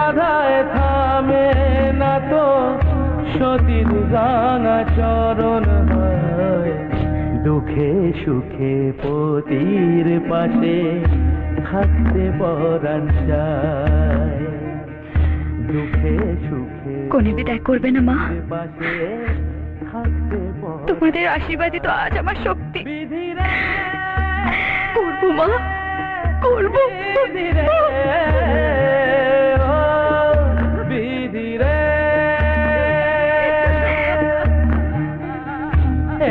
বাধায় থামে না তো সতীর রাঙা চরণ হয়, দুঃখে সুখে পতির পাশে থাকতে পরাণ চায়, দুঃখে সুখে কোনে বিদায় করবে না মা, পাশে থাকতে তোমাদের আশীর্বাদই তো আজ আমার শক্তি। বিধিরে করবো মা, করবো। বিধিরে ও বিধিরে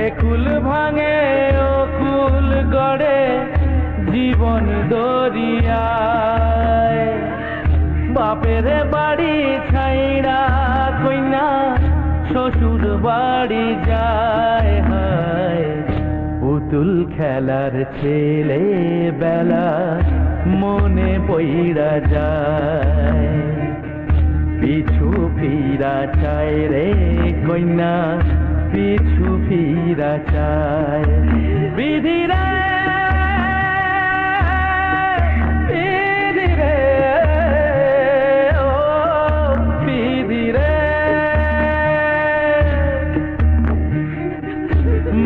একুল ভাঙে ও কুল গড়ে জীবন দরিয়ায়, বাপের বাড়ি ছাইড়া কইনা শ্বশুর বাড়ি যায়, হায় পুতুল খেলার ছেলে বেলা মনে পইড়া যায়, পিছু ফিরা চায় রে কইনা পিছু ফিরা চায়, বিধিরে বিধিরে ও বিধিরে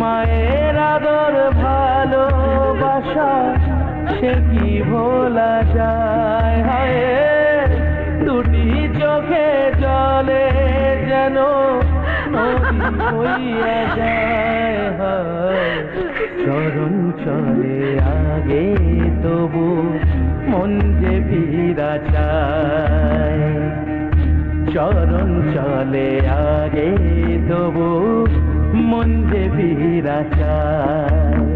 মায়ের আদর ভালোবাসা সে কি ভোলা যায়, হায় দুটি চোখে জলে যেন নদী বইয়া যায়, হায় চরণ চলে আগে তবু মন যে ফিরা চায়, চরণ চলে আগে তবু মন যে ফিরা চায়।